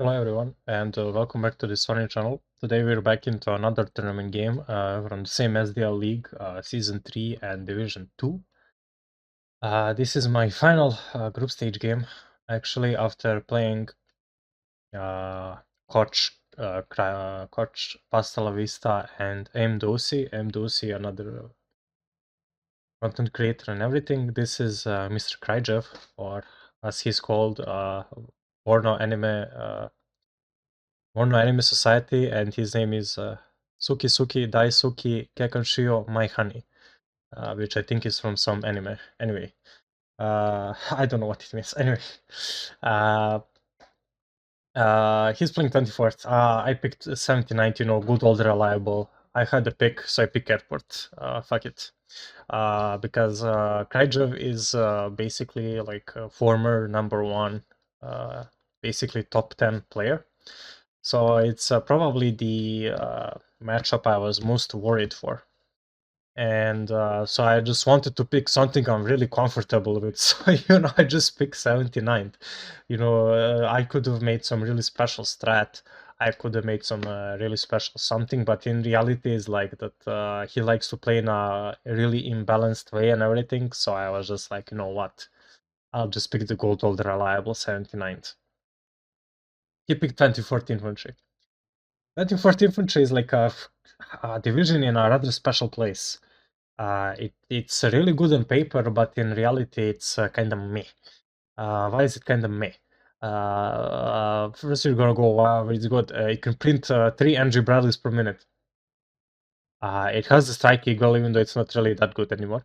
Hello everyone, and welcome back to this Warno channel. Today we're back into another tournament game from the same SDL League, Season 3 and Division 2. This is my final group stage game, actually, after playing Coach, Coach Pasta La Vista and M. Dosi. M. Dosi, another content creator and everything. This is Mr. Kryjev, or as he's called, Warno Anime Society, and his name is Suki Suki Daisuki Kekanshio My Honey, which I think is from some anime. Anyway, I don't know what it means. Anyway, uh, he's playing 24th. I picked 79th, good old reliable. I had a pick, so I pick airport. Fuck it. Because Kryjev is basically like a former number one, basically top 10 player. So it's probably the matchup I was most worried for. And so I just wanted to pick something I'm really comfortable with. So, I just picked 79th. I could have made some really special strat. I could have made some really special something, but in reality, it's like that he likes to play in a really imbalanced way and everything. So I was just like, you know what? I'll just pick the gold old reliable 79th. He picked 2014 infantry. 2014 infantry is like a division in a rather special place. It's really good on paper, but in reality, it's kind of meh. Why is it kind of meh? First, you're gonna go, wow, it's good. It can print 3 NG Bradleys per minute. It has the Strike Eagle, even though it's not really that good anymore.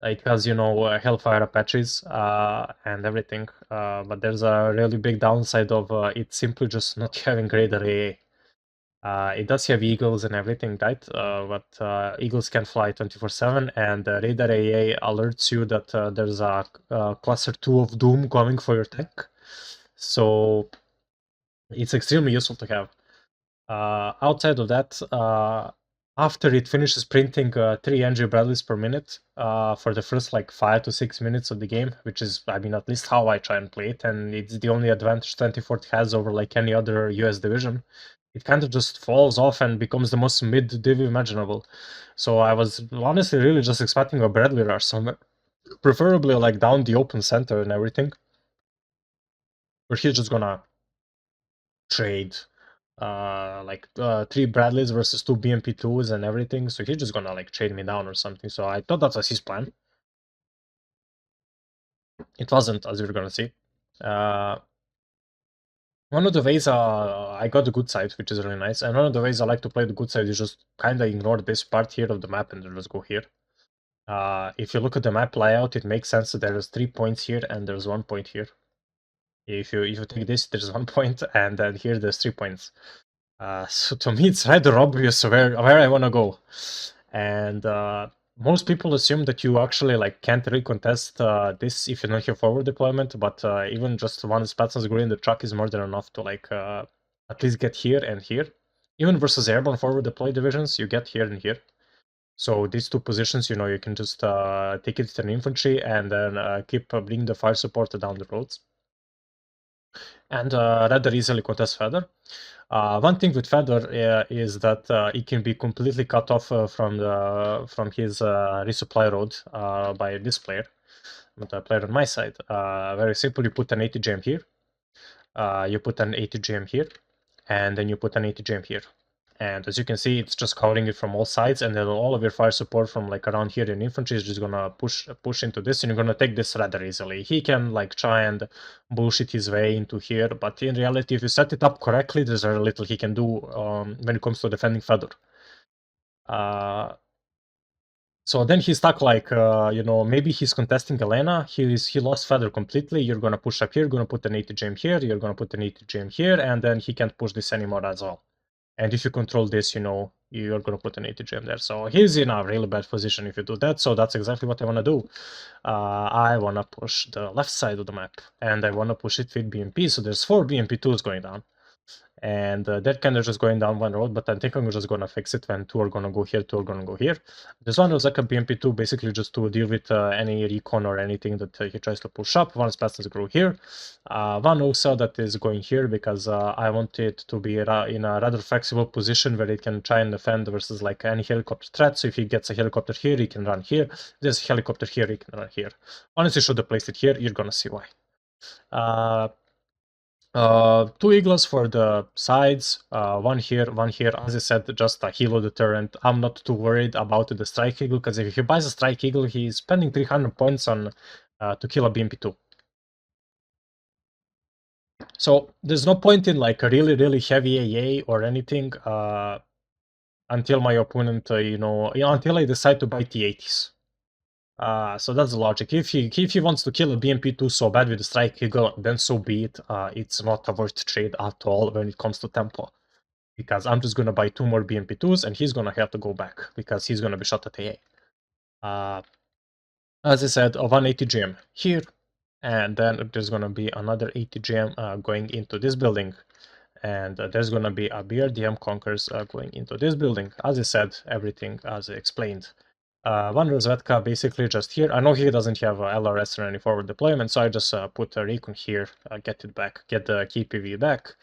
It has, Hellfire Apaches and everything, but there's a really big downside of it simply just not having great array. It does have eagles and everything, right? But eagles can fly 24/7, and radar AA alerts you that there's a cluster 2 of Doom coming for your tank. So it's extremely useful to have. Outside of that, after it finishes printing 3 NG Bradleys per minute for the first like 5 to 6 minutes of the game, which is, I mean, at least how I try and play it, and it's the only advantage 24th has over like any other US division. It kind of just falls off and becomes the most mid div imaginable. So I was honestly really just expecting a Bradley rush somewhere, preferably like down the open center and everything, where he's just gonna trade 3 Bradleys versus 2 BMP2s and everything, so he's just gonna like trade me down or something. So I thought that was his plan. It wasn't, as you're gonna see. One of the ways I got the good side, which is really nice, and one of the ways I like to play the good side is just kind of ignore this part here of the map and just go here. If you look at the map layout, it makes sense that there's 3 points here and there's 1 point here. If you take this, there's 1 point, and then here there's 3 points. So to me, it's rather obvious where I want to go, and most people assume that you actually like can't really contest this if you don't have forward deployment. But even just one Spatson's green in the truck is more than enough to like at least get here and here. Even versus airborne forward deploy divisions, you get here and here. So these 2 positions, you can just take it to an infantry and then keep bringing the fire support down the roads, and rather easily contest Feather. One thing with Feather is that it can be completely cut off from his resupply road by this player, but the player on my side. Very simple, you put an 80 gem here, you put an 80 gem here, and then you put an 80 gem here. And as you can see, it's just covering it from all sides, and then all of your fire support from like around here in infantry is just gonna push into this, and you're gonna take this rather easily. He can like try and bullshit his way into here, but in reality, if you set it up correctly, there's very little he can do when it comes to defending Fedor. So then he's stuck like, maybe he's contesting Elena, he lost Feather completely, you're gonna push up here, gonna put an 80 gem here, you're gonna put an 80 gem here, and then he can't push this anymore as well. And if you control this, you're going to put an 80 gem there. So he's in a really bad position if you do that. So that's exactly what I want to do. I want to push the left side of the map. And I want to push it with BMP. So there's 4 BMP2s going down. and they're kind of just going down one road, but I think I'm just gonna fix it when two are gonna go here, two are gonna go here. This one was like a BMP2, basically just to deal with any recon or anything that he tries to push up. One fast as go here. One also that is going here because I want it to be in a rather flexible position where it can try and defend versus like any helicopter threat. So if he gets a helicopter here, he can run here. There's a helicopter here, he can run here. Honestly, should have placed it here. You're gonna see why. Two eagles for the sides, one here, one here. As I said, just a helo deterrent. I'm not too worried about the strike eagle because if he buys a strike eagle, he's spending 300 points on to kill a BMP2. So there's no point in like a really heavy AA or anything until my opponent, until I decide to buy T80s. So that's the logic. If he wants to kill a BMP2 so bad with the strike eagle, then so be it. It's not a worth trade at all when it comes to tempo, because I'm just gonna buy two more BMP2s and he's gonna have to go back because he's gonna be shot at AA. As I said, a 180 GM here, and then there's gonna be another 80 GM going into this building, and there's gonna be a BRDM Conkers going into this building. As I said, everything as I explained. One Rozvetka basically just here. I know he doesn't have LRS or any forward deployment, so I just put a recon here, get it back, get the key PV back.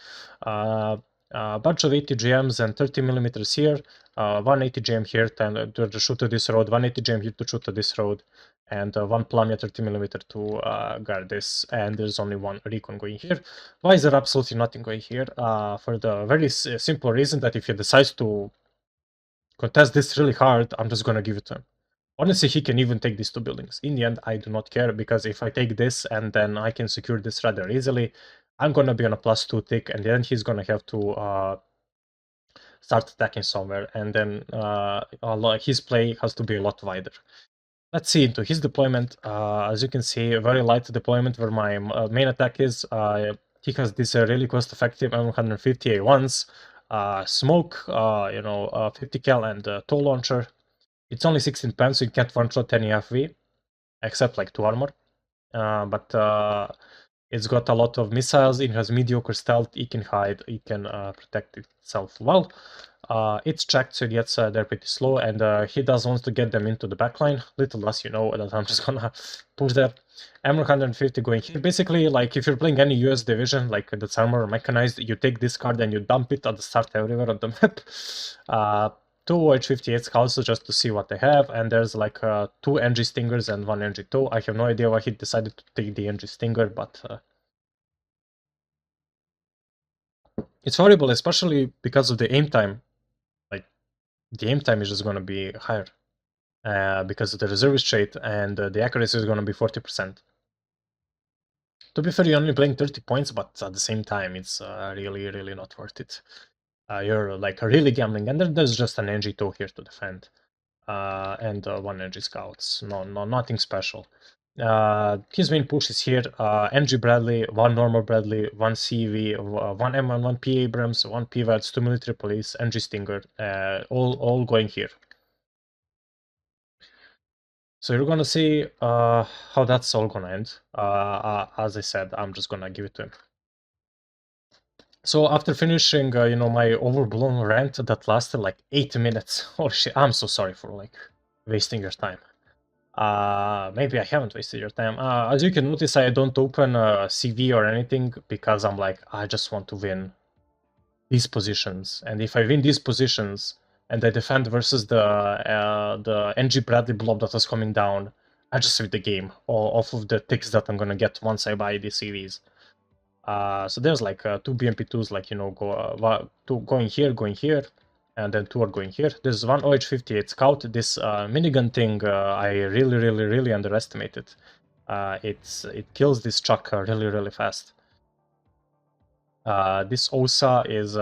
A bunch of 80 GMs and 30 millimeters here, 180 GM here to shoot to this road, 180 GM here to shoot to this road, and one Plumia 30 millimeter to guard this. And there's only one recon going here. Why is there absolutely nothing going here? For the very simple reason that if he decides to contest this really hard, I'm just gonna give it to him. Honestly, he can even take these two buildings. In the end, I do not care, because if I take this and then I can secure this rather easily, I'm gonna be on a +2 tick, and then he's gonna have to start attacking somewhere, and then his play has to be a lot wider. Let's see into his deployment. As you can see, a very light deployment where my main attack is. He has this really cost-effective M150 A1s, smoke, 50 cal and tow launcher. It's only 16 pens, so you can't one-shot any FV, except like 2 armor. But it's got a lot of missiles, it has mediocre stealth, it can hide, it can protect itself well. It's checked, so it gets they're pretty slow, and he does want to get them into the backline. Little does you know that I'm just gonna push that. M150 going here. Basically, like if you're playing any US division, like that's armor or mechanized, you take this card and you dump it at the start everywhere on the map. Two H58 scouts just to see what they have, and there's like two NG Stingers and one NG TOW. I have no idea why he decided to take the NG Stinger, but it's horrible, especially because of the aim time. Like, the aim time is just going to be higher because of the reservist trait, and the accuracy is going to be 40%. To be fair, you're only playing 30 points, but at the same time, it's really not worth it. You're like really gambling, and there's just an NG TOW here to defend. And one NG Scouts. No, nothing special. His main push is here. NG Bradley, one normal Bradley, one CV, one M1, one P Abrams, one PVADs, two military police, NG Stinger, all going here. So you're gonna see how that's all gonna end. As I said, I'm just gonna give it to him. So after finishing, my overblown rant that lasted like 8 minutes. Holy shit! I'm so sorry for like wasting your time. Maybe I haven't wasted your time. As you can notice, I don't open a CV or anything because I'm like, I just want to win these positions. And if I win these positions and I defend versus the NG Bradley blob that was coming down, I just win the game off of the ticks that I'm gonna get once I buy these CVs. So there's like two BMP2s, like, two going here, and then two are going here. There's one OH-58 Scout. This minigun thing I really underestimated. It kills this truck really fast. This OSA is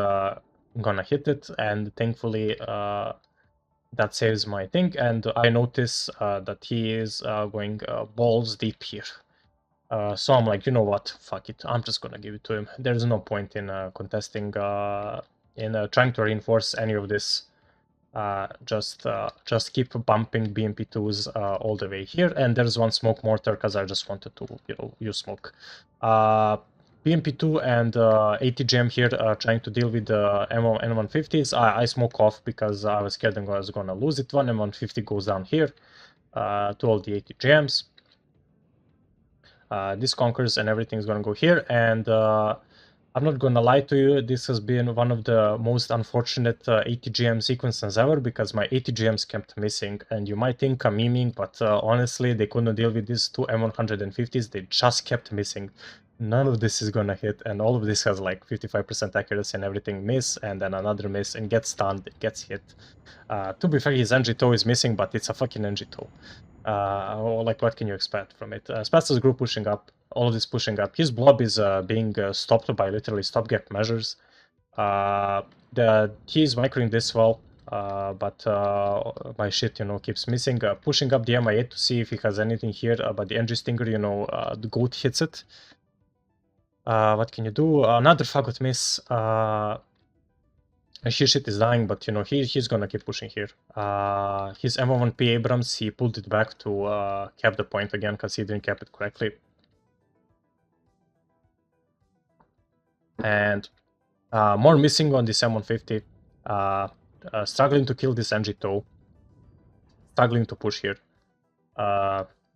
gonna hit it, and thankfully that saves my thing. And I notice that he is going balls deep here. So I'm like, you know what, fuck it, I'm just gonna give it to him. There's no point in contesting, in trying to reinforce any of this. Just keep bumping BMP2s all the way here. And there's one smoke mortar because I just wanted to, use smoke. BMP2 and ATGM here trying to deal with the M150s. I smoke off because I was scared I was gonna lose it. One M150 goes down here to all the ATGMs. This conquers and everything's gonna go here. And I'm not gonna lie to you, this has been one of the most unfortunate ATGM sequences ever because my ATGMs kept missing. And you might think I'm memeing, but honestly, they couldn't deal with these two M150s. They just kept missing. None of this is gonna hit, and all of this has like 55% accuracy and everything miss, and then another miss, and gets stunned, it gets hit. To be fair, his NG toe is missing, but it's a fucking NG toe. Like, what can you expect from it? Spastos group pushing up, all of this pushing up. His blob is being stopped by literally stopgap measures. He's microing this well, but my shit, keeps missing. Pushing up the MI8 to see if he has anything here, but the NG Stinger, the goat hits it. What can you do? Another fagot miss. His shit is dying, but he's gonna keep pushing here. His M1P Abrams, he pulled it back to cap the point again because he didn't cap it correctly. And more missing on this M150. Struggling to kill this NG toe. Struggling to push here.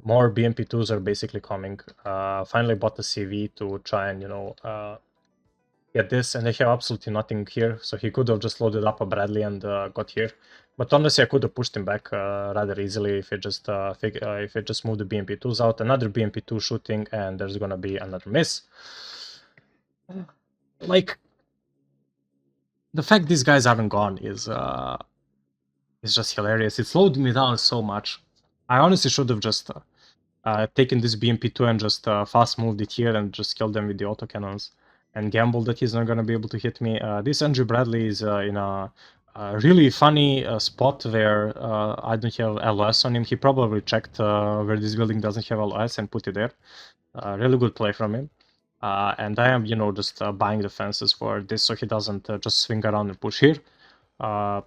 More BMP2s are basically coming. Finally bought the CV to try and, get this, and they have absolutely nothing here, so he could have just loaded up a Bradley and got here. But honestly, I could have pushed him back rather easily if it just moved the BMP2s out. Another BMP2 shooting, and there's gonna be another miss. Like, the fact these guys haven't gone is just hilarious. It slowed me down so much. I honestly should have just taken this BMP2 and just fast moved it here and just killed them with the autocannons and gambled that he's not going to be able to hit me. This Andrew Bradley is in a really funny spot where I don't have LOS on him. He probably checked where this building doesn't have LOS and put it there. Really good play from him. And I am, just buying the fences for this so he doesn't just swing around and push here. I'm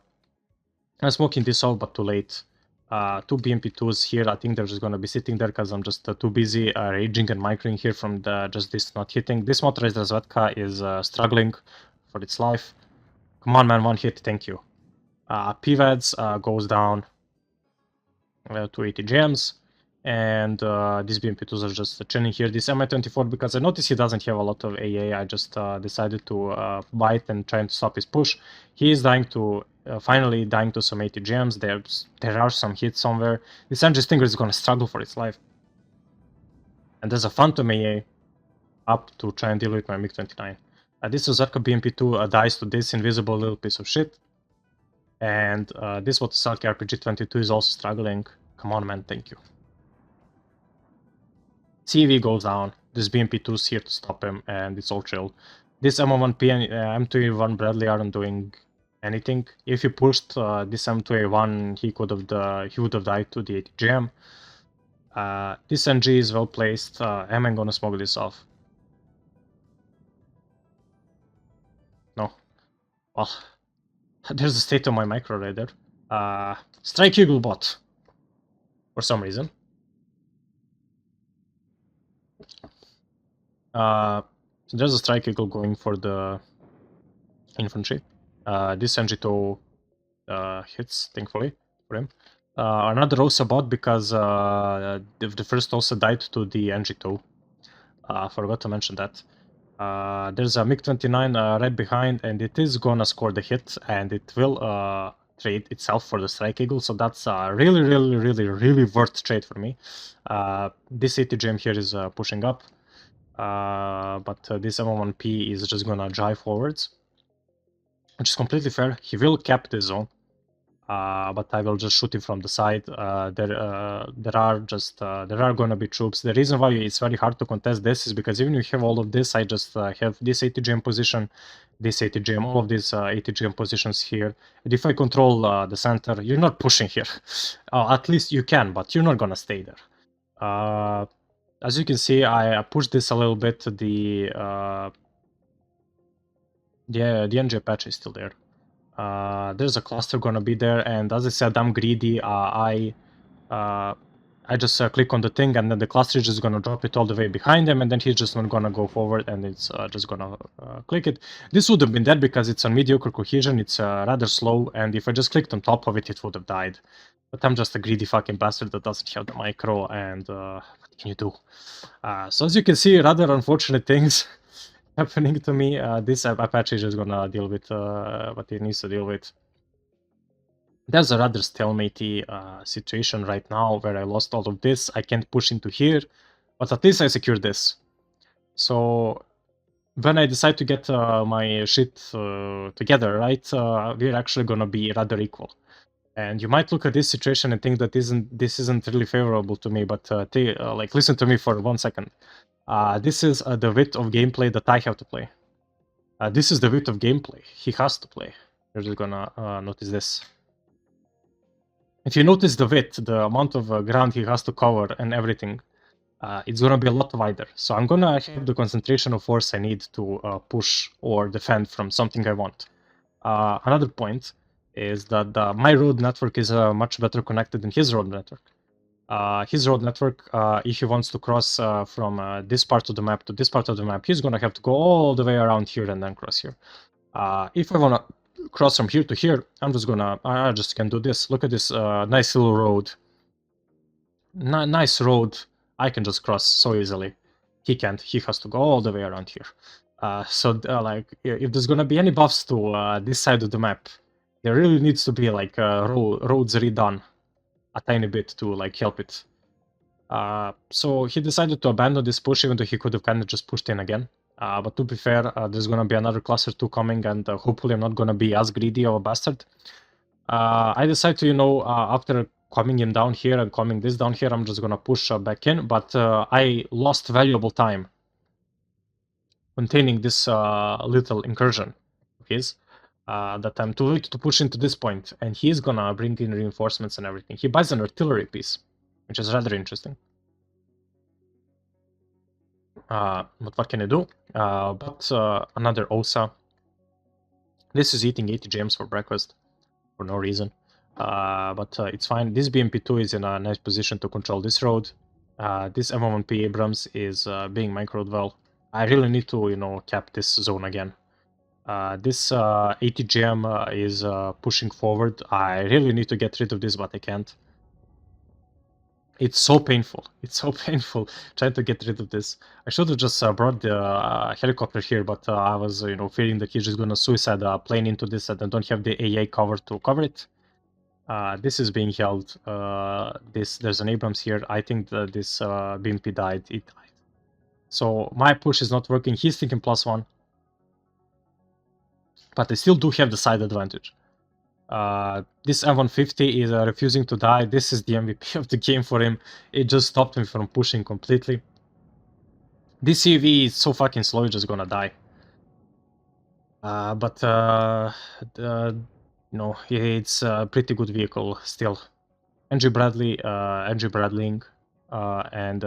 smoking this off, but too late. Two BMP2s here. I think they're just gonna be sitting there because I'm just too busy raging and microing here from just this not hitting. This motorized Razvedka is struggling for its life. Come on, man, one hit, thank you. PVADs goes down to 80 gems. And these BMP2s are just chilling here. This Mi-24, because I noticed he doesn't have a lot of AA, I just decided to buy it and trying to stop his push. He is dying to, finally dying to some 80 gems. There are some hits somewhere. This NG Stinger is gonna struggle for its life. And there's a Phantom AA up to try and deal with my MiG-29. This Ozarka BMP2 dies to this invisible little piece of shit. And this Watosaki RPG-22 is also struggling. Come on, man, thank you. CV goes down, this BMP2 is here to stop him, and it's all chill. This M1P and M2A1 Bradley aren't doing anything. If he pushed this M2A1, he would have died to the ATGM. This NG is well placed. Am I gonna smoke this off? No. Well, there's a state of my micro right there. Strike Eagle bot. For some reason. So there's a strike eagle going for the infantry. This NG2 hits, thankfully, for him. Another Osa bot because the first Osa died to the NG2. Forgot to mention that. There's a MiG-29 right behind, and it is gonna score the hit, and it will trade itself for the strike eagle, so that's really worth trade for me. This ATGM here is pushing up. But this M1P is just gonna drive forwards, which is completely fair. He will cap the zone, but I will just shoot him from the side. There are gonna be troops. The reason why it's very hard to contest this is because even if you have all of this, I just have this ATGM position, this ATGM, all of these ATGM positions here. And if I control the center, you're not pushing here. At least you can, but you're not gonna stay there. As you can see, I pushed this a little bit. The NG patch is still there. There's a cluster gonna be there, and as I said, I'm greedy. I I just click on the thing, and then the cluster is just gonna drop it all the way behind him, and then he's just not gonna go forward, and it's just gonna click it. This would have been dead because it's on mediocre cohesion, it's rather slow, and if I just clicked on top of it, it would have died. But I'm just a greedy fucking bastard that doesn't have the micro, and what can you do? So as you can see, rather unfortunate things happening to me. This Apache is just gonna deal with what he needs to deal with. There's a rather stalemate situation right now where I lost all of this. I can't push into here, but at least I secured this. So when I decide to get my shit together, right, we're actually gonna be rather equal. And you might look at this situation and think that this isn't really favorable to me, but like listen to me for 1 second. This is the width of gameplay that I have to play. This is the width of gameplay he has to play. You're just gonna notice this. If you notice the width, the amount of ground he has to cover and everything, it's gonna be a lot wider. So I'm gonna have the concentration of force I need to push or defend from something I want. Another point is that my road network is much better connected than his road network. His road network, if he wants to cross from this part of the map to this part of the map, he's gonna have to go all the way around here and then cross here. If I wanna cross from here to here, I just can do this. Look at this nice little road. Nice road. I can just cross so easily. He can't. He has to go all the way around here. Like, if there's gonna be any buffs to this side of the map, there really needs to be like roads redone a tiny bit to like help it. So he decided to abandon this push, even though he could have kind of just pushed in again. But to be fair, there's gonna be another cluster 2 coming, and hopefully I'm not gonna be as greedy of a bastard. I decided to, after coming in down here and coming this down here, I'm just gonna push back in, but I lost valuable time containing this little incursion of his, that I'm too late to push into this point, and he's gonna bring in reinforcements and everything. He buys an artillery piece, which is rather interesting. But what can I do? Another OSA. This is eating 80 gems for breakfast for no reason. But it's fine. This BMP2 is in a nice position to control this road. This M1P Abrams is being microed well. I really need to, cap this zone again. This 80 gem is pushing forward. I really need to get rid of this, but I can't. It's so painful. It's so painful trying to get rid of this. I should have just brought the helicopter here, but I was, fearing that he's just gonna suicide a plane into this, and I don't have the AA cover to cover it. This is being held. There's an Abrams here. I think that this BMP died. It died. So my push is not working. He's thinking +1. But I still do have the side advantage. This M150 is refusing to die. This is the MVP of the game for him. It just stopped him from pushing completely. This EV is so fucking slow, it's just gonna die. It's a pretty good vehicle still. NG Bradleying, and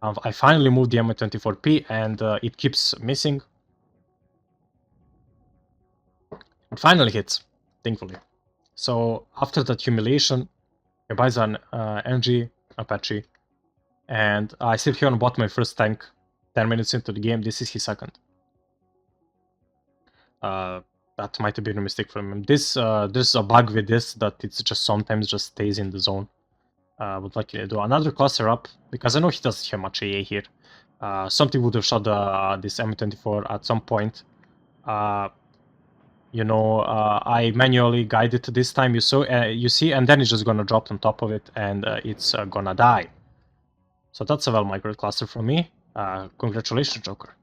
I finally moved the M24P, and it keeps missing. It finally hits, thankfully. So after that humiliation, I buy an NG Apache, and I sit here and bought my first tank 10 minutes into the game. This is his second. That might have been a mistake from him. There's a bug with this, that it's just sometimes just stays in the zone. But what can I do? Another cluster up, because I know he doesn't have much AA here. Something would have shot this M24 at some point. I manually guided this time, you see, and then it's just gonna drop on top of it, and it's gonna die. So that's a well migrated cluster from me. Congratulations, Joker.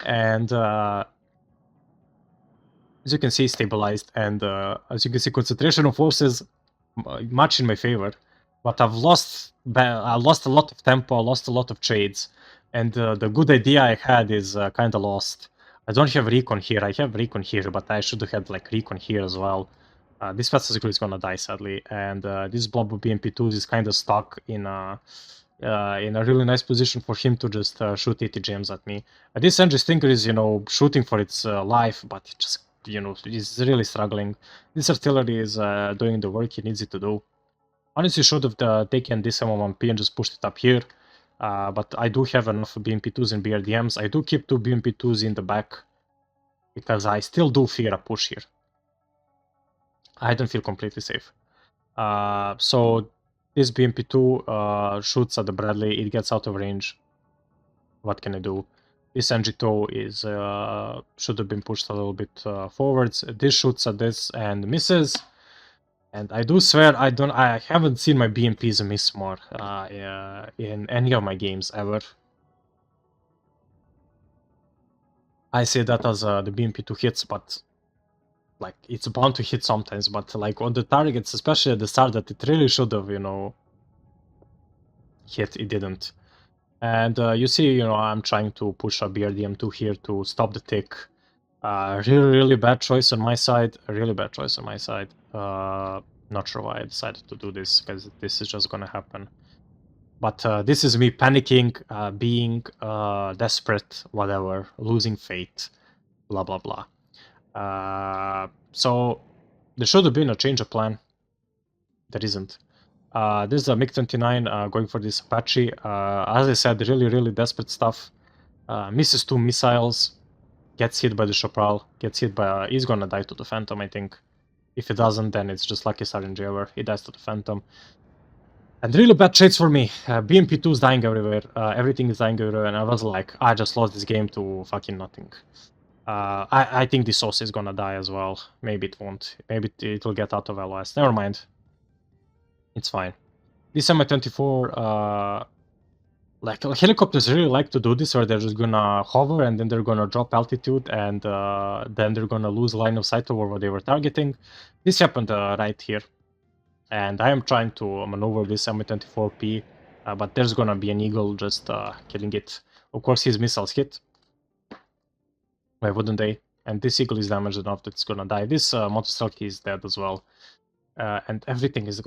And as you can see, stabilized, and as you can see, concentration of forces much in my favor. But I lost a lot of tempo, I lost a lot of trades, and the good idea I had is kind of lost. I don't have recon here. I have recon here, but I should have had like recon here as well. This fast is gonna die sadly, and this blob of BMP2 is kind of stuck in a really nice position for him to just shoot 80 gems at me. This NG Stinker is, shooting for its life, but it just, he's really struggling. This artillery is doing the work he needs it to do. Honestly, should have taken this M1P and just pushed it up here. But I do have enough BMP2s and BRDMs. I do keep 2 BMP2s in the back because I still do fear a push here. I don't feel completely safe. So this BMP2 shoots at the Bradley. It gets out of range. What can I do? This NG2 is should have been pushed a little bit forwards. This shoots at this and misses. And I do swear I haven't seen my BMPs miss more in any of my games ever. I say that as the BMP2 hits, but like it's bound to hit sometimes. But like on the targets, especially at the start, that it really should have, hit. It didn't. And you see, I'm trying to push a BRDM2 here to stop the tick. Really bad choice on my side. Really bad choice on my side. Not sure why I decided to do this, because this is just gonna happen. But this is me panicking, being desperate, whatever, losing faith, blah blah blah. So there should have been a change of plan. There isn't. This is a MiG-29 going for this Apache. As I said, really desperate stuff. Misses 2 missiles, gets hit by the Chaparral, gets hit by... he's gonna die to the Phantom, I think. If he doesn't, then it's just luckiest RNG ever. He dies to the Phantom. And really bad trades for me. BMP2 is dying everywhere. Everything is dying everywhere, and I was like, I just lost this game to fucking nothing. I think this sauce is gonna die as well. Maybe it won't. Maybe it will get out of LOS. Never mind. It's fine. This Mi-24, like helicopters really like to do this, where they're just gonna hover and then they're gonna drop altitude and then they're gonna lose line of sight over what they were targeting. This happened right here. And I am trying to maneuver this Mi-24P, but there's gonna be an Eagle just killing it. Of course, his missiles hit. Why wouldn't they? And this Eagle is damaged enough that it's gonna die. This Motostrelki is dead as well. And everything is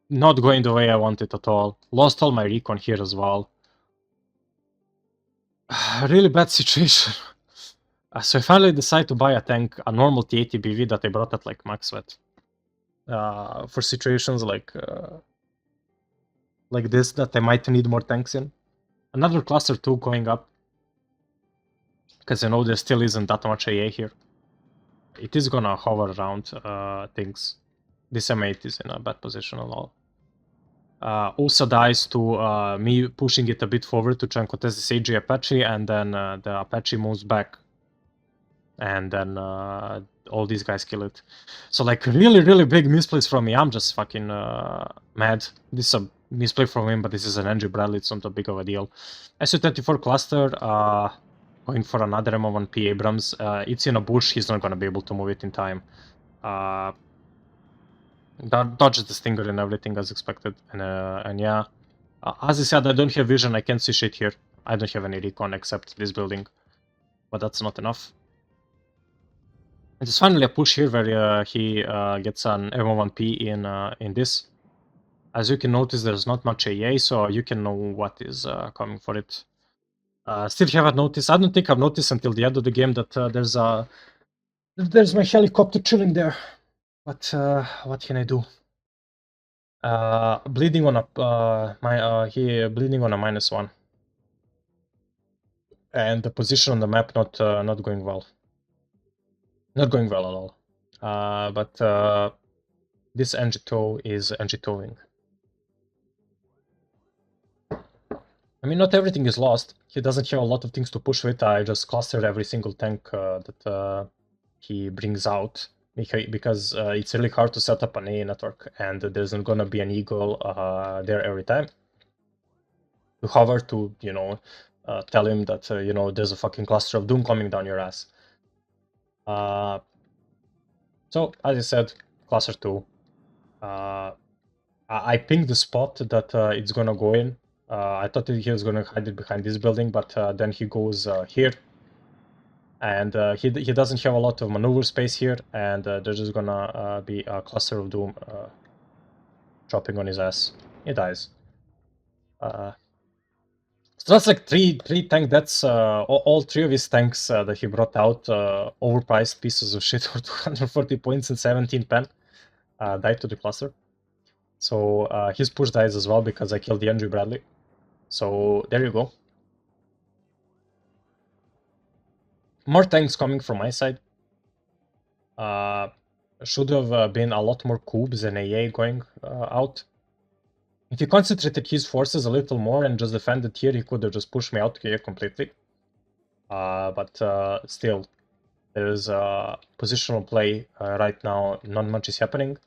not going the way I want it at all. Lost all my recon here as well. Really bad situation. So I finally decide to buy a tank, a normal T80 BV that I brought at like max sweat. For situations like this that I might need more tanks in. Another cluster 2 going up, because there still isn't that much AA here. It is gonna hover around things. This M8 is in a bad position and all. Also dies to me pushing it a bit forward to try and contest this AG Apache, and then the Apache moves back. And then all these guys kill it. So like really big misplays from me. I'm just fucking mad. This is a misplay from him, but this is an NG Bradley. It's not that big of a deal. Su-24 cluster going for another M1P Abrams. It's in a bush. He's not gonna be able to move it in time. Dodges the Stinger and everything as expected. And yeah, as I said, I don't have vision. I can't see shit here. I don't have any recon except this building, but that's not enough. It's finally a push here where he gets an M1P in this. As you can notice, there's not much AA, so you can know what is coming for it. Still haven't noticed. I don't think I've noticed until the end of the game that there's my helicopter chilling there. But what can I do? Bleeding on a bleeding on a -1, and the position on the map not going well. Not going well at all. But this NG2 is NG2ing. I mean, not everything is lost. He doesn't have a lot of things to push with. I just clustered every single tank that he brings out, because it's really hard to set up an AA network, and there's not gonna be an Eagle there every time to hover to, tell him that, there's a fucking cluster of doom coming down your ass. So, as I said, cluster 2. I pinged the spot that it's gonna go in. I thought that he was gonna hide it behind this building, but then he goes here. And he doesn't have a lot of maneuver space here, and there's just gonna be a cluster of doom dropping on his ass. He dies. So that's like three tank deaths. All 3 of his tanks that he brought out, overpriced pieces of shit for 240 points and 17 pen, died to the cluster. So his push dies as well because I killed the Andrew Bradley. So there you go. More tanks coming from my side. Should have been a lot more cubes and AA going out. If he concentrated his forces a little more and just defended here, he could have just pushed me out here completely. But still, there is a positional play right now. Not much is happening.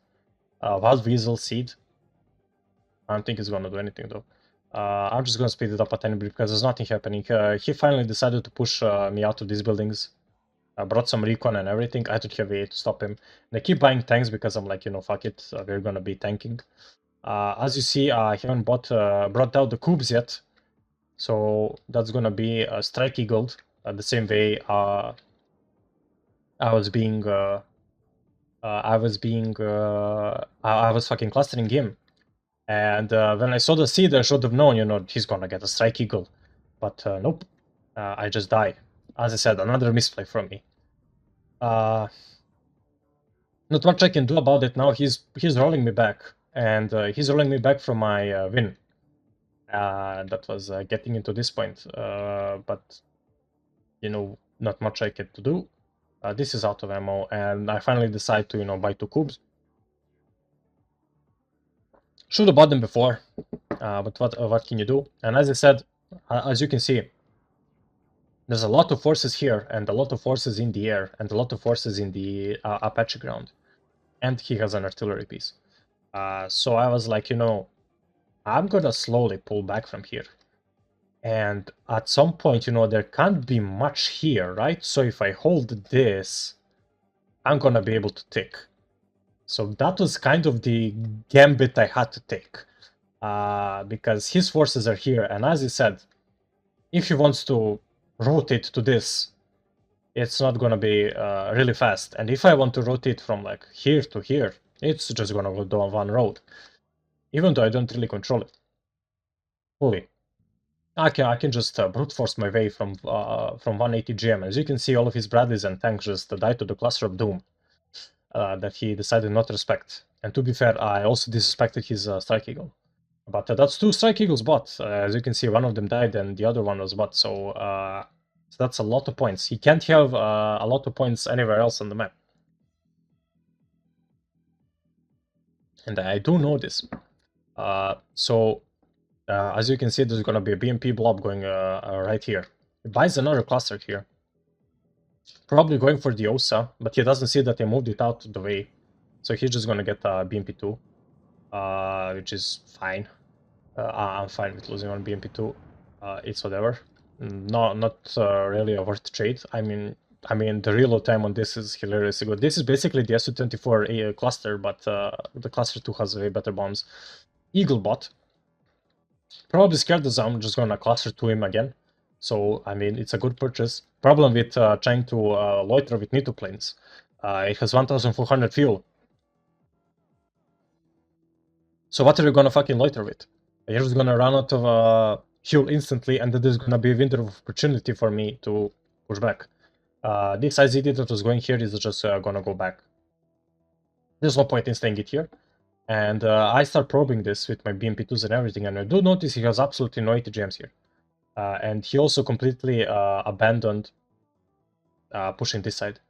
Wild Weasel Seed. I don't think he's gonna do anything though. I'm just gonna speed it up a tiny bit because there's nothing happening. He finally decided to push me out of these buildings. Brought some recon and everything. I took heavy to stop him. And I keep buying tanks because I'm like, fuck it, we're gonna be tanking. As you see, I haven't brought out the cubes yet, so that's gonna be a strike eagled the same way I was being I was fucking clustering him. And when I saw the seed, I should have known, he's gonna get a strike eagle. But nope, I just die. As I said, another misplay from me. Not much I can do about it now. He's rolling me back, and he's rolling me back from my win. That was getting into this point, but not much I can do. This is out of ammo, and I finally decide to buy 2 cubes. Should have bought them before, but what can you do? And as I said, as you can see, there's a lot of forces here, and a lot of forces in the air, and a lot of forces in the Apache ground. And he has an artillery piece. So I was like, I'm gonna slowly pull back from here. And at some point, there can't be much here, right? So if I hold this, I'm gonna be able to tick. So that was kind of the gambit I had to take. Because his forces are here, and as he said, if he wants to rotate to this, it's not gonna be really fast. And if I want to rotate from like here to here, it's just gonna go down one road. Even though I don't really control it fully. I can just brute force my way from 180 GM. As you can see, all of his Bradleys and tanks just died to the cluster of doom that he decided not to respect. And to be fair, I also disrespected his Strike Eagle. But that's 2 Strike Eagles bot. As you can see, one of them died and the other one was bot. So that's a lot of points. He can't have a lot of points anywhere else on the map. And I do know this. So as you can see, there's gonna be a BMP blob going right here. He buys another cluster here. Probably going for the OSA, but he doesn't see that I moved it out of the way. So he's just gonna get BMP2, which is fine. I'm fine with losing on BMP2. It's whatever. Not really a worth trade. I mean, the reload time on this is hilariously good. This is basically the Su-24 cluster, but the cluster 2 has way better bombs. Eagle bot. Probably scared as I'm just gonna cluster to him again. So, it's a good purchase. Problem with trying to loiter with Nito planes. It has 1400 fuel. So what are you gonna fucking loiter with? You're just gonna run out of fuel instantly, and then there's gonna be a window of opportunity for me to push back. This IZD that was going here is just gonna go back. There's no point in staying it here. And I start probing this with my BMP2s and everything, and I do notice he has absolutely no ATGMs here. And he also completely abandoned pushing this side.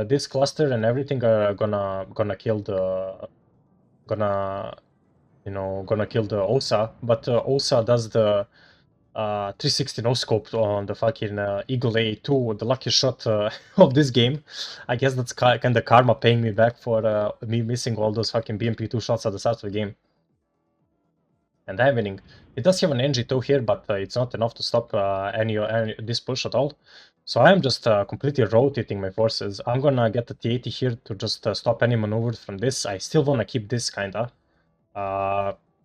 This cluster and everything are gonna kill the kill the OSA, but OSA does the 360 no scope on the fucking Eagle A2, the lucky shot of this game. I guess that's kind of karma paying me back for me missing all those fucking BMP2 shots at the start of the game. And I'm winning. It does have an NG2 here, but it's not enough to stop any this push at all. So I'm just completely rotating my forces. I'm gonna get the T80 here to just stop any maneuver from this. I still wanna keep this kinda.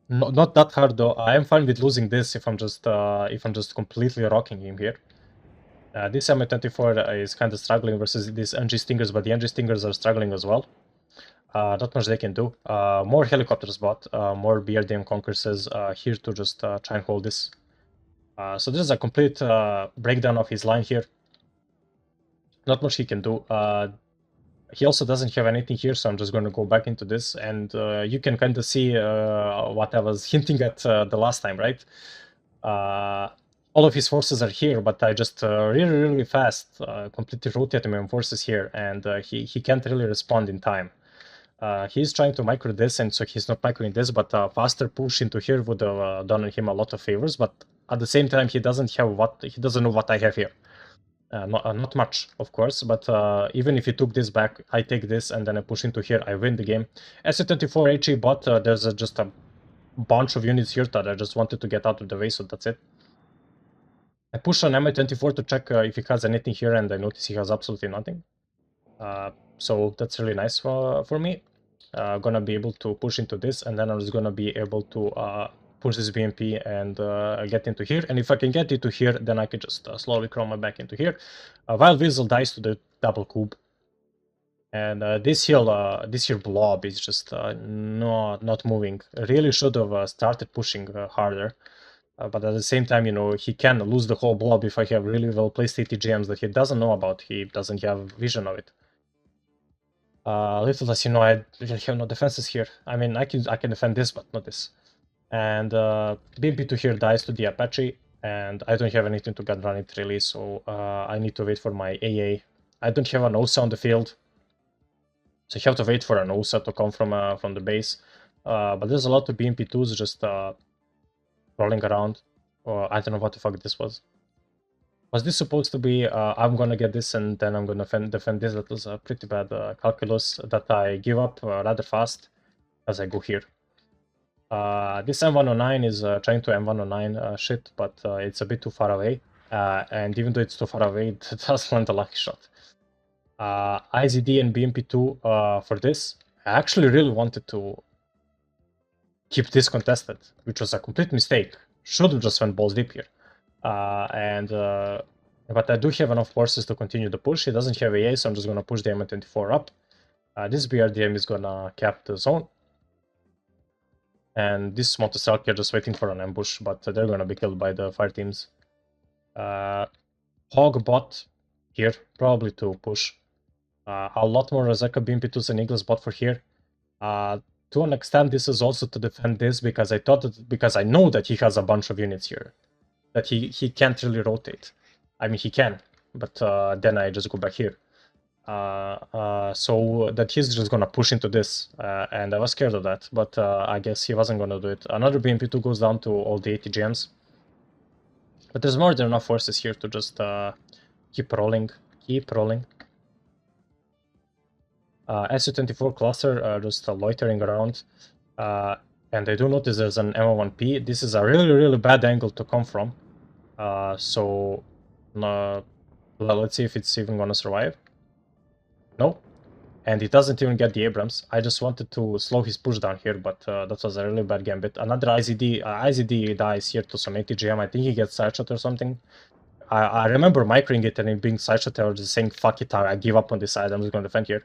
Not that hard though. I am fine with losing this if I'm just completely rocking him here. This M24 is kind of struggling versus these NG Stingers, but the NG Stingers are struggling as well. Not much they can do. More helicopters bought, more BRDM Concourses here to just try and hold this. So this is a complete breakdown of his line here. Not much he can do. He also doesn't have anything here, so I'm just going to go back into this, and you can kind of see what I was hinting at the last time, right? All of his forces are here, but I just really fast completely rotate my forces here, and he can't really respond in time. He's trying to micro this, and so he's not microing this, but faster push into here would have done him a lot of favors, but at the same time, he doesn't know what I have here. Not much, of course, but even if he took this back, I take this and then I push into here, I win the game. SU-24 HE bot, there's just a bunch of units here that I just wanted to get out of the way, so that's it. I push on MI-24 to check if he has anything here, and I notice he has absolutely nothing. So that's really nice for me. Gonna be able to push into this, and then I'm just gonna be able to push this BMP and get into here. And if I can get into here, then I can just slowly chroma back into here. Wild Weasel dies to the double cube. And this here blob is just not moving. Really should have started pushing harder. But at the same time, you know, he can lose the whole blob if I have really well placed ATGMs that he doesn't know about. He doesn't have vision of it. Little as you know, I really have no defenses here. I mean, I can defend this, but not this. And BMP2 here dies to the Apache, and I don't have anything to gun run it really, so I need to wait for my AA. I don't have an OSA on the field, so you have to wait for an OSA to come from the base. But there's a lot of BMP2s just rolling around. I don't know what the fuck this was. Was this supposed to be, I'm gonna get this and then I'm gonna defend this? That was a pretty bad calculus that I give up rather fast as I go here. This M109 is trying to M109 shit, but it's a bit too far away. And even though it's too far away, it does land a lucky shot. IZD and BMP2 for this. I actually really wanted to keep this contested, which was a complete mistake. Should have just went balls deep here. But I do have enough forces to continue the push. He doesn't have AA, so I'm just gonna push the M24 up. This BRDM is gonna cap the zone. And this Motosalki are just waiting for an ambush, but they're gonna be killed by the fire teams. Hog bot here, probably to push. A lot more Razeka BMP2s and Eagles bot for here. To an extent, this is also to defend this, because I know that he has a bunch of units here. That he can't really rotate. I mean, he can, but then I just go back here. So that he's just gonna push into this, and I was scared of that, but I guess he wasn't gonna do it. Another BMP2 goes down to all the ATGMs. But there's more than enough forces here to just keep rolling. SU-24 cluster just loitering around. And I do notice there's an M1P. This is a really bad angle to come from. So let's see if it's even gonna survive. No, and he doesn't even get the Abrams. I just wanted to slow his push down here, but that was a really bad gambit. Another IZD dies here to some ATGM. I think he gets sideshot or something. I remember microing it and it being sideshot or just saying fuck it, I give up on this side, I'm just gonna defend here.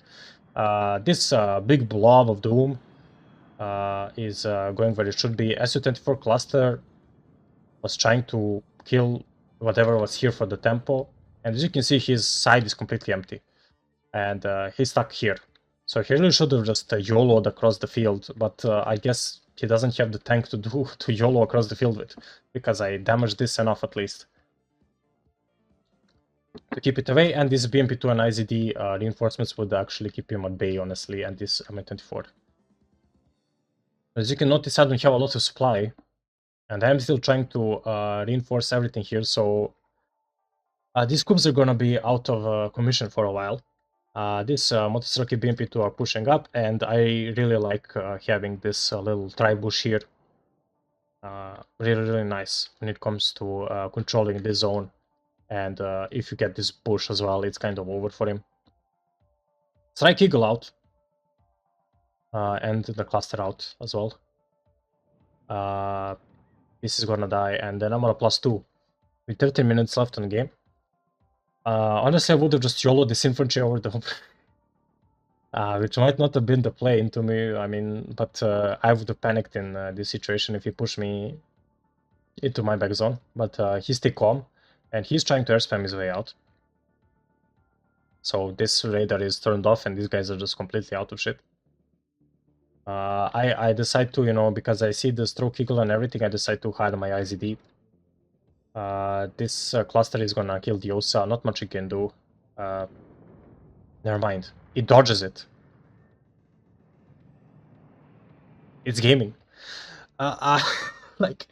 This big blob of doom is going where it should be. SU-24 cluster was trying to kill whatever was here for the tempo, and as you can see, his side is completely empty, and he's stuck here. So he really should have just YOLO'd across the field, but I guess he doesn't have the tank to YOLO across the field with, because I damaged this enough at least to keep it away, and this BMP2 and IZD reinforcements would actually keep him at bay, honestly, and this Mi-24. As you can notice, I don't have a lot of supply, and I'm still trying to reinforce everything here, so these cubes are gonna be out of commission for a while. This Motosuzuki BMP2 are pushing up, and I really like having this little tri-bush here. Really nice when it comes to controlling this zone. And if you get this bush as well, it's kind of over for him. Strike Eagle out. And the cluster out as well. This is gonna die, and then I'm on a +2. With 13 minutes left in the game. Honestly, I would have just YOLO'd this infantry over the which might not have been the play into me, I mean, but I would have panicked in this situation if he pushed me into my back zone. But he stayed calm, and he's trying to air spam his way out. So this radar is turned off and these guys are just completely out of shit. I decide to, you know, because I see the stroke eagle and everything, I decide to hide my IZD. This cluster is gonna kill the Osa, not much you can do. Never mind. It dodges it. It's gaming. Like,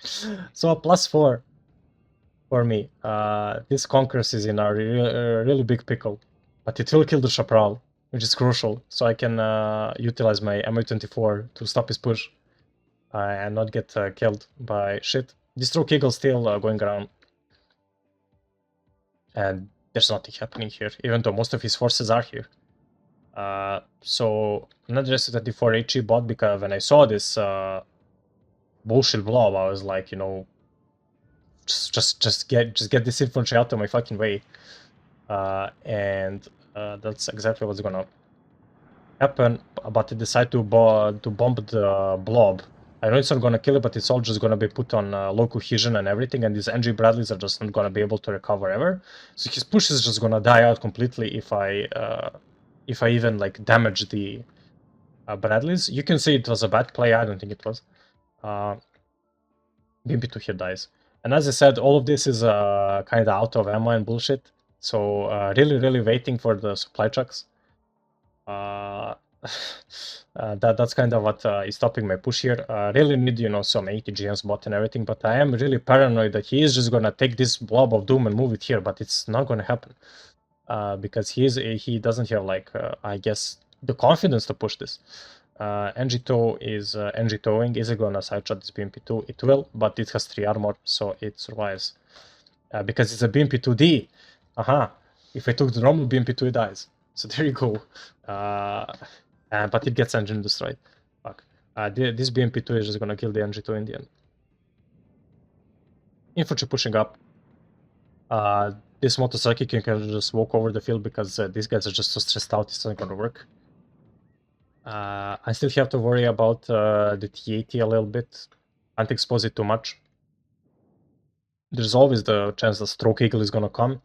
so a +4 for me. This Conquerors is in a really big pickle, but it will kill the Chaparral, which is crucial, so I can utilize my MI24 to stop his push and not get killed by shit. This Stroke Eagle still going around, and there's nothing happening here, even though most of his forces are here. So another S24 HE bot, because when I saw this bullshit blob, I was like, you know, just get this infantry out of my fucking way, and that's exactly what's gonna happen. But I decide to bomb the blob. I know it's not gonna kill it, but it's all just gonna be put on low cohesion and everything, and these NG Bradleys are just not gonna be able to recover ever. So his push is just gonna die out completely if I even like damage the Bradleys. You can say it was a bad play. I don't think it was. BMP2 here dies. And as I said, all of this is kind of out of ammo and bullshit. So really waiting for the supply trucks. That's kind of what is stopping my push here. Really need, you know, some 80 GMs bot and everything, but I am really paranoid that he is just gonna take this blob of doom and move it here, but it's not gonna happen. Because he doesn't have, like, I guess, the confidence to push this. NG tow is NG towing. Is it gonna sideshot this BMP2? It will, but it has 3 armor, so it survives. Because it's a BMP2D. If I took the normal BMP2, it dies. So there you go. But it gets engine destroyed. Fuck. This BMP2 is just gonna kill the NG2 in the end. Infantry pushing up. This motorcycle can just walk over the field because these guys are just so stressed out, it's not gonna work. I still have to worry about the T80 a little bit. Can't expose it too much. There's always the chance that Stroke Eagle is gonna come.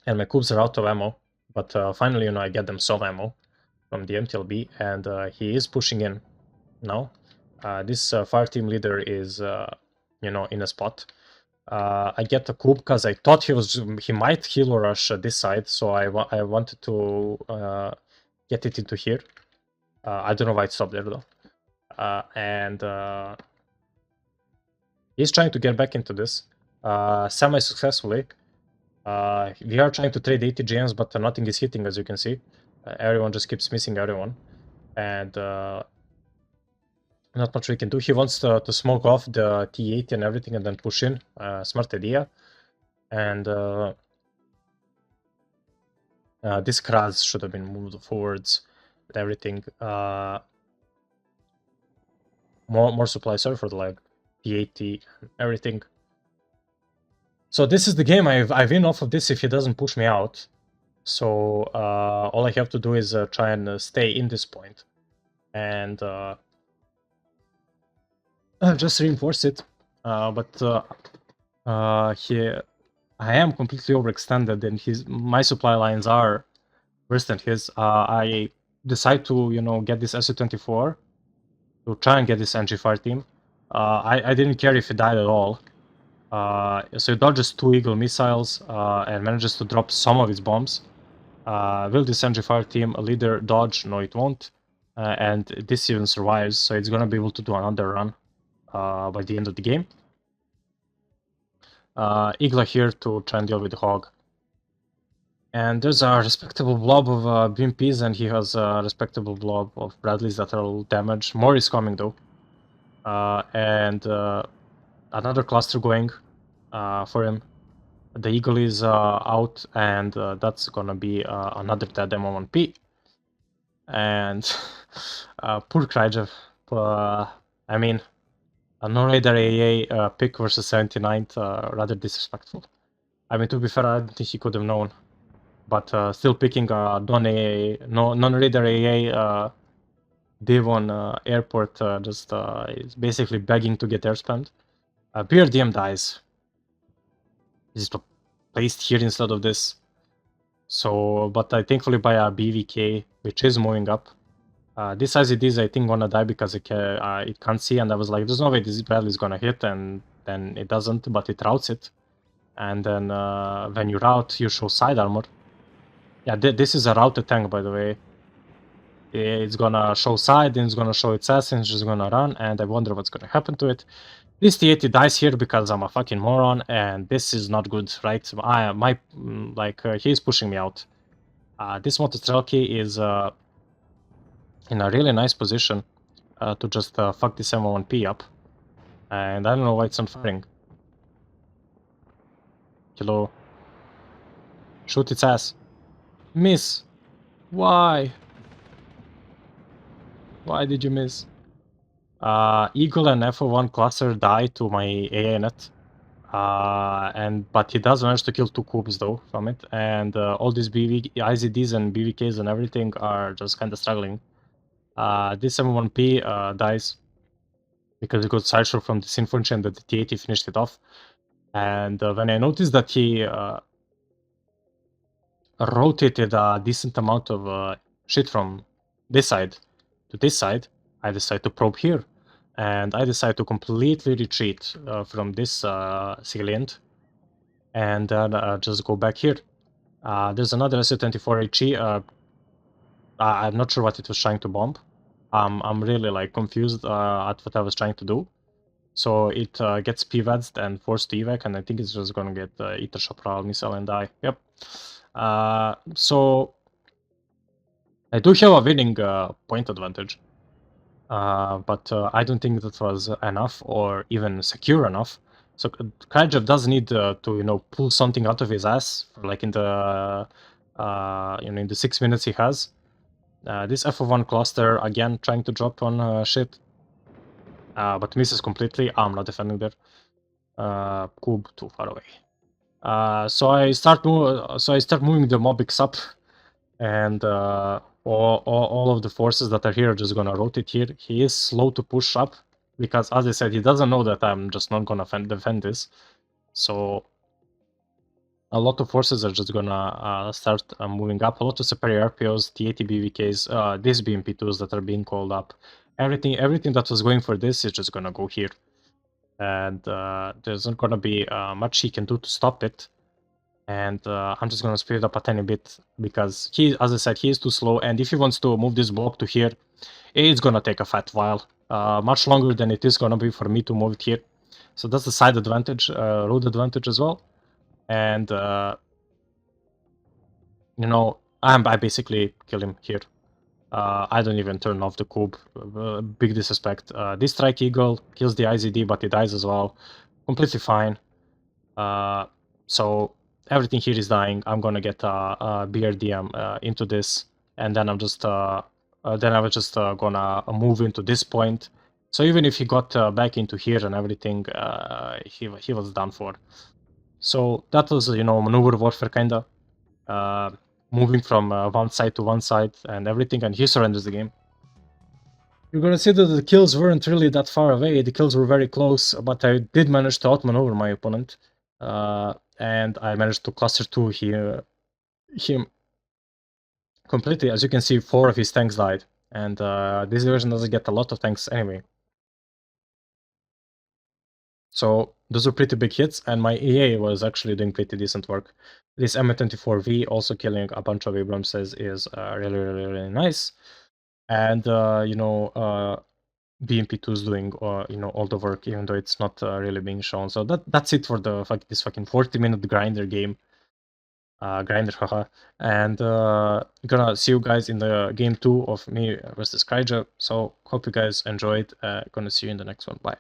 And my cubes are out of ammo. But finally, you know, I get them some ammo from the MTLB, and he is pushing in now. This fire team leader is, you know, in a spot. I get a cube because I thought he might heal rush this side, so I wanted to get it into here. I don't know why it stopped there though. And he's trying to get back into this semi-successfully. We are trying to trade 80 GMs, but nothing is hitting, as you can see. Everyone just keeps missing everyone. And not much we can do. He wants to smoke off the T80 and everything and then push in. Smart idea. And this Kraz should have been moved forwards with everything. More supply, sorry for the lag. T80, everything. So this is the game. I win off of this if he doesn't push me out. So all I have to do is try and stay in this point. And just reinforce it. But I am completely overextended, and my supply lines are worse than his. I decide to, you know, get this SU-24 to try and get this NG fire team. I didn't care if he died at all. So he dodges 2 Eagle missiles and manages to drop some of his bombs. Will this NG fire team leader dodge? No, it won't. And this even survives, so it's gonna be able to do another run by the end of the game. Igla here to try and deal with the Hog. And there's a respectable blob of BMPs, and he has a respectable blob of Bradleys that are all damaged. More is coming though. And another cluster going for him. The Eagle is out, and that's gonna be another dead M1P. And poor Kryjev. I mean, a no-radar AA pick versus 79th, rather disrespectful. I mean, to be fair, I don't think he could have known. But still picking a non-radar AA div on airport just is basically begging to get air spammed. BRDM dies. Is it placed here instead of this? So, but I thankfully by a BVK, which is moving up. This IZD is, I think, gonna die because it can't see, and I was like, there's no way this battle is gonna hit, and then it doesn't, but it routes it. And then when you route, you show side armor. Yeah, this is a routed tank, by the way. It's gonna show side, then it's gonna show its ass, and it's just gonna run, and I wonder what's gonna happen to it. This T80 dies here because I'm a fucking moron, and this is not good, right? He's pushing me out. This Motostrelki is in a really nice position to just fuck this M1P up. And I don't know why it's not firing. Hello. Shoot its ass. Miss! Why? Why did you miss? Eagle and FO1 cluster die to my AA net. But he does manage to kill 2 cubes though from it, and all these IZDs and BVKs and everything are just kind of struggling. This M1P dies because he got sideshot from this infantry and the T80 finished it off. And when I noticed that he rotated a decent amount of shit from this side to this side, I decide to probe here. And I decide to completely retreat from this salient and then just go back here. There's another SU-24HE. I'm not sure what it was trying to bomb. I'm really like confused at what I was trying to do. So it gets PVADs and forced to evac, and I think it's just gonna get Ether Chaparral missile and die. Yep. So I do have a winning point advantage, but I don't think that was enough or even secure enough. So Krajev does need to pull something out of his ass, like in the in the 6 minutes he has. This F1 cluster again trying to drop on shit, but misses completely. I'm not defending there. Cube too far away. So I start moving the Mobix up, and all of the forces that are here are just gonna rotate here. He is slow to push up because, as I said, he doesn't know that I'm just not gonna defend this. So a lot of forces are just gonna start moving up. A lot of superior RPOs, T80 BVKs, these BMP2s that are being called up. Everything that was going for this is just gonna go here, and there's not gonna be much he can do to stop it. And I'm just gonna speed it up a tiny bit because as I said, he is too slow. And if he wants to move this block to here, it's gonna take a fat while, much longer than it is gonna be for me to move it here. So that's the side advantage, road advantage as well. And I basically kill him here. I don't even turn off the cube. Big disrespect. This Strike Eagle kills the IZD, but he dies as well. Completely fine. So everything here is dying. I'm gonna get a BRDM into this, and then I'm just gonna move into this point. So even if he got back into here and everything, he was done for. So that was maneuver warfare kinda, moving from one side to one side and everything, and he surrenders the game. You're gonna see that the kills weren't really that far away. The kills were very close, but I did manage to outmaneuver my opponent. And I managed to cluster 2 him completely. As you can see, 4 of his tanks died, and this version doesn't get a lot of tanks anyway. So those were pretty big hits, and my EA was actually doing pretty decent work. This M24V also killing a bunch of Abramses is really, really, really nice. And BMP2 is doing all the work, even though it's not really being shown. So that's it for this fucking 40-minute grinder game. Grinder, haha. And gonna see you guys in the game 2 of me versus Kryja. So hope you guys enjoyed. Gonna see you in the next one. Bye.